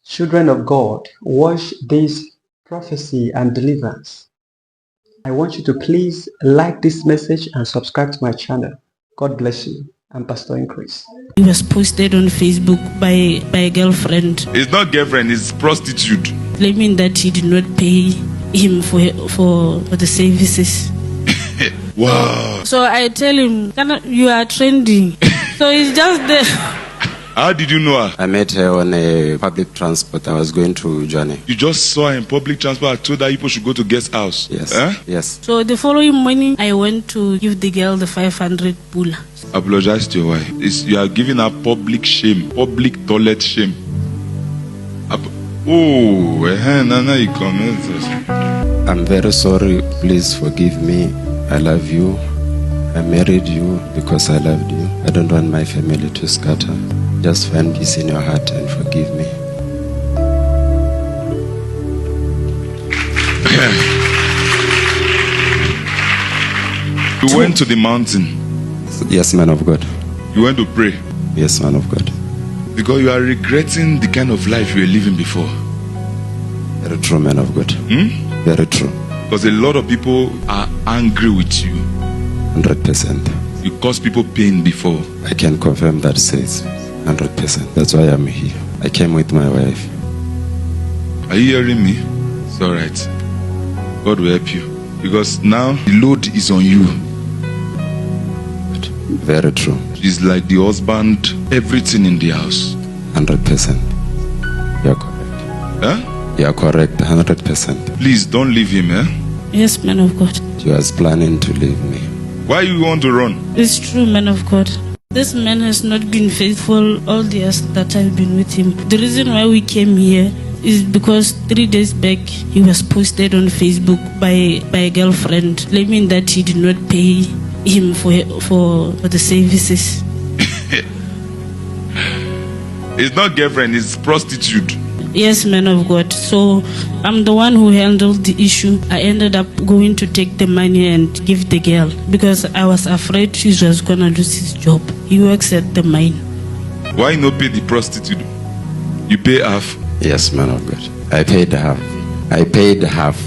Children of God, watch this prophecy and deliverance. I want you to please like this message and subscribe to my channel. God bless you. I'm Pastor Increase. It was posted on Facebook by a girlfriend. It's not girlfriend, it's prostitute. Claiming that he did not pay him for the services. Wow. So I tell him, you are trending. So it's just there. How did you know her? I met her on a public transport. I was going to Johnny. You just saw her in public transport. I told her people should go to guest house. Yes. Yes. So the following morning, I went to give the girl the 500 pula. Apologize to your wife. You are giving her public shame, public toilet shame. Nana, you comment. I'm very sorry. Please forgive me. I love you. I married you because I loved you. I don't want my family to scatter. Just find peace in your heart and forgive me. You went to the mountain. Yes, man of God. You went to pray. Yes, man of God. Because you are regretting the kind of life you were living before. Very true, man of God. Very true. Because a lot of people are angry with you. 100%. You caused people pain before. I can confirm that, says 100%. That's why I'm here. I came with my wife. Are you hearing me? It's alright. God will help you. Because now the load is on you. Very true. It's like the husband, everything in the house. 100%. You're correct. Huh? You're correct, 100%. Please don't leave him, eh? Yes, man of God. You was planning to leave me. Why you want to run? It's true, man of God. This man has not been faithful all the years that I've been with him. The reason why we came here is because 3 days back he was posted on Facebook by a girlfriend claiming that he did not pay him for the services. It's not girlfriend, it's prostitute. Yes, man of God. So I'm the one who handled the issue. I ended up going to take the money and give the girl because I was afraid she was gonna lose his job. He works at the mine. Why not pay the prostitute? You pay half. Yes, man of God. I paid half. I paid half.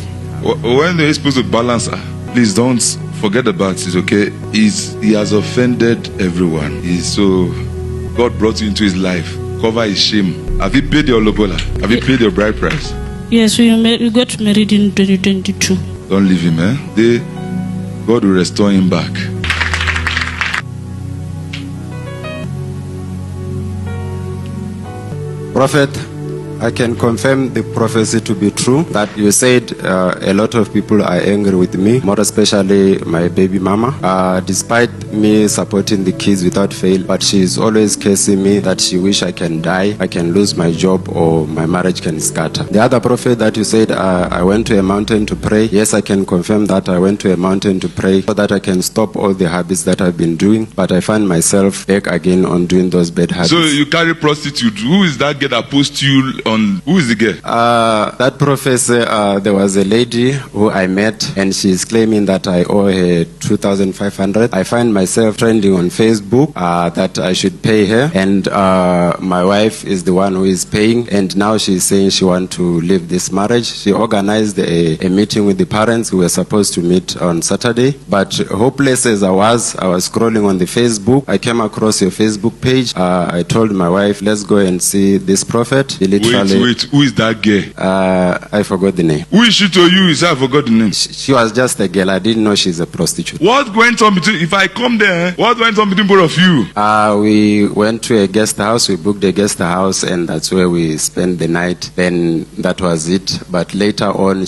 When they're supposed to balance her, please don't forget about it, okay? He has offended everyone. So God brought you into his life. Cover his shame. Have you paid your lobola? Have you paid your bride price? Yes, we got married in 2022. Don't leave him, eh? God will restore him back. Prophet, I can confirm the prophecy to be true, that you said a lot of people are angry with me, more especially my baby mama. Despite me supporting the kids without fail, but she's always cursing me that she wish I can die, I can lose my job, or my marriage can scatter. The other prophet that you said, I went to a mountain to pray. Yes, I can confirm that I went to a mountain to pray so that I can stop all the habits that I've been doing, but I find myself back again on doing those bad habits. So you carry prostitute. Who is that girl that posts you on? Who is the girl? That prophecy, there was a lady who I met, and she's claiming that I owe her 2,500. I find myself trending on Facebook that I should pay her, and my wife is the one who is paying, and now she's saying she wants to leave this marriage. She organized a meeting with the parents who were supposed to meet on Saturday, but hopeless as I was scrolling on the Facebook. I came across your Facebook page. I told my wife, let's go and see this prophet. He literally, Wait, who is that girl? I forgot the name. Who is she to you? I forgot the name. She was just a girl. I didn't know she's a prostitute. What went on between, if I come there, what went on between both of you? We went to a guest house. We booked a guest house, and that's where we spent the night. Then that was it. But later on,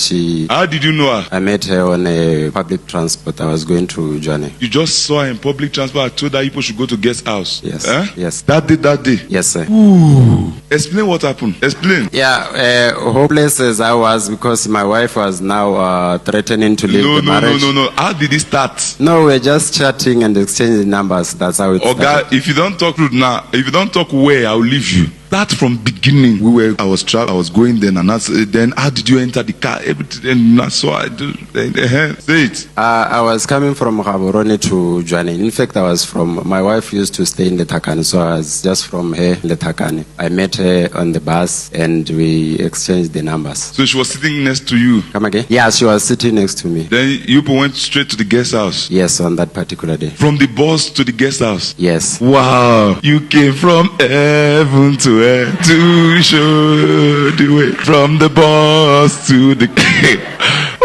How did you know her? I met her on a public transport. I was going to Johnny. You just saw her in public transport. I told her people should go to guest house. Yes. Yes. That day? Yes, sir. Ooh. Explain what happened. Explain. Yeah, hopeless as I was, because my wife was now threatening to leave the marriage. No. How did it start? No, we're just chatting and exchanging numbers. That's how it started. If you don't talk rude now, if you don't talk well, I'll leave you. start from beginning. I was going then, and then how did you enter the car? Everything, and that's so I do. Say it. I was coming from Gaborone to Joanne. In fact, my wife used to stay in Letakane, so I was just from her, Letakane. I met her on the bus and we exchanged the numbers. So she was sitting next to you? Come again? Yeah, she was sitting next to me. Then you went straight to the guest house? Yes, on that particular day. From the bus to the guest house? Yes. Wow. You came from heaven to earth to show the way. From the bus to the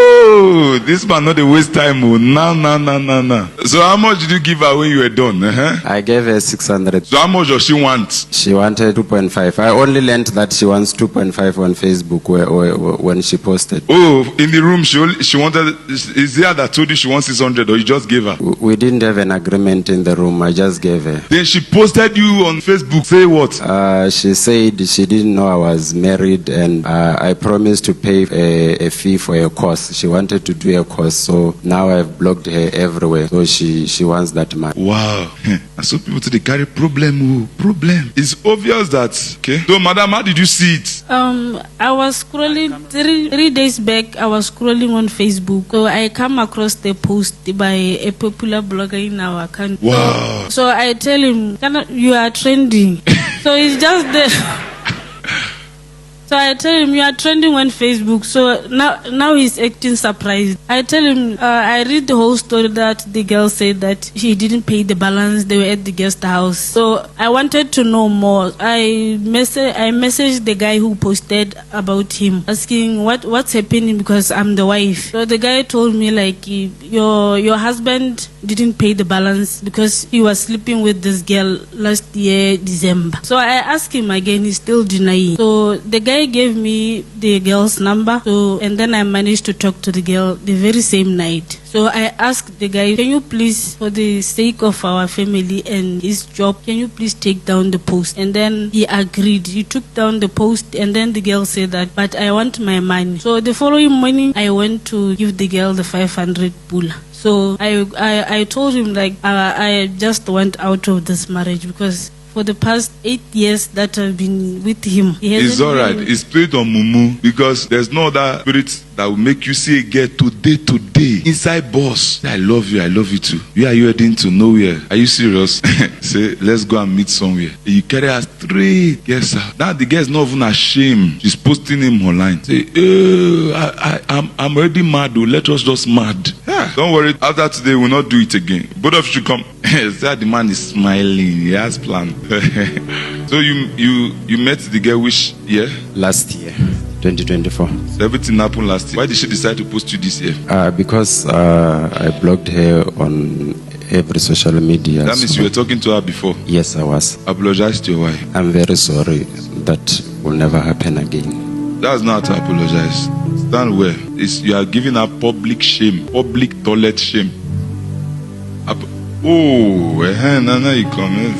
Oh, this man not a waste time. Oh, no. So how much did you give her when you were done? I gave her 600. So how much does she want? She wanted 2.5. I only learned that she wants 2.5 on Facebook when she posted. Oh, in the room she wanted. Is there that told you she wants 600, or you just gave her? We didn't have an agreement in the room. I just gave her. Then she posted you on Facebook. Say what? She said she didn't know I was married, and I promised to pay a fee for a course. She wanted to do a course, so now I've blocked her everywhere. So she wants that money. Wow. And so people today carry problem. It's obvious that. Okay. So, madam, how did you see it? I was scrolling 3 days back. I was scrolling on Facebook. So I come across the post by a popular blogger in our country. Wow. So I tell him, you are trending. So it's just the. So I tell him, you are trending on Facebook. So now he's acting surprised. I tell him, I read the whole story that the girl said that she didn't pay the balance. They were at the guest house. So I wanted to know more. I messaged the guy who posted about him, asking what's happening because I'm the wife. So the guy told me like, your husband didn't pay the balance because he was sleeping with this girl last year December. So I asked him again, he's still denying. So the guy gave me the girl's number, and then I managed to talk to the girl the very same night. So I asked the guy, can you please, for the sake of our family and his job, can you please take down the post? And then he agreed. He took down the post, and then the girl said that, but I want my money. So the following morning, I went to give the girl the 500 pula. So I told him like, I just want out of this marriage because for the past 8 years that I've been with him, it's all right. It's spirit on mumu, because there's no other spirit that will make you see a girl today inside boss. I love you too. Where are you heading to? Nowhere. Are you serious? Say, let's go and meet somewhere. You carry her straight. Yes, sir. Now the girl is not even ashamed. She's posting him online. Say, I'm already mad. Let us just mad. Yeah. Don't worry. After today, we'll not do it again. Both of you should come. Say, the man is smiling. He has planned. So you met the girl which year? Last year, 2024. So everything happened last year. Why did she decide to post you this year? Because I blocked her on every social media. That means you were talking to her before? Yes, I was. Apologize to your wife. I'm very sorry. That will never happen again. That's not to apologize. Stand well. You are giving her public shame, public toilet shame. Now you comment.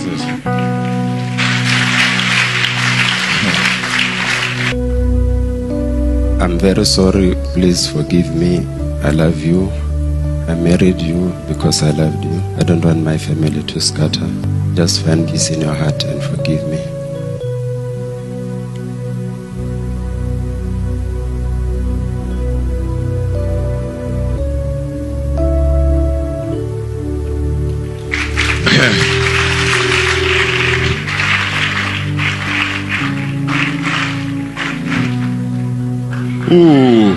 I'm very sorry. Please forgive me. I love you. I married you because I loved you. I don't want my family to scatter. Just find peace in your heart and forgive me. Ooh.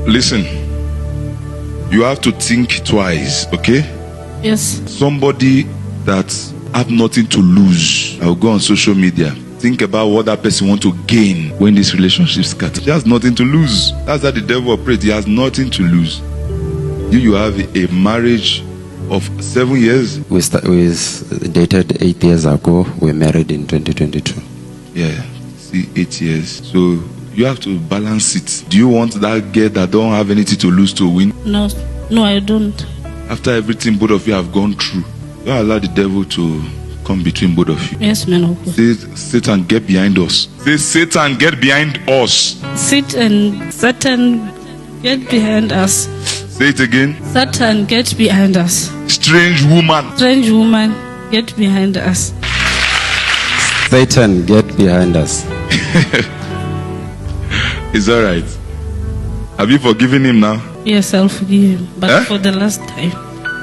Listen, you have to think twice, okay? Yes. Somebody that have nothing to lose. I'll go on social media. Think about what that person want to gain when this relationship scatters. He has nothing to lose. That's how the devil operates. He has nothing to lose. You have a marriage of 7 years. We dated 8 years ago. We married in 2022. Yeah, see, 8 years. So you have to balance it. Do you want that girl that don't have anything to lose to win? No, I don't. After everything both of you have gone through, don't allow the devil to come between both of you. Yes, man of God. Say, Satan, get behind us. Say, Satan, get behind us. Satan, get behind us. Say it again. Satan, get behind us. Strange woman. Strange woman, get behind us. Satan, get behind us. It's all right. Have you forgiven him now? Yes, I'll forgive him, but for the last time.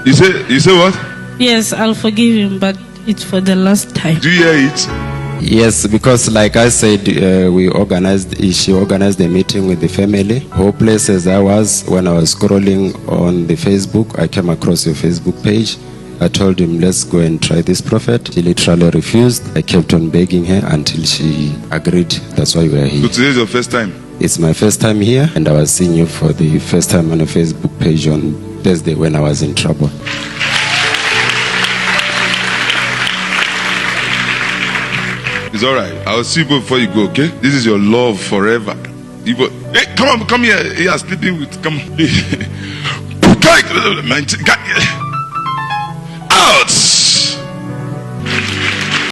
You say what? Yes, I'll forgive him, but it's for the last time. Do you hear it? Yes, because like I said, she organized a meeting with the family. Hopeless as I was, when I was scrolling on the Facebook, I came across your Facebook page. I told him, let's go and try this prophet. She literally refused. I kept on begging her until she agreed. That's why we are here. So today is your first time? It's my first time here, and I was seeing you for the first time on a Facebook page on Thursday when I was in trouble. It's all right. I'll see you before you go, okay? This is your love forever. Hey, come on, come here. You are sleeping with, come on.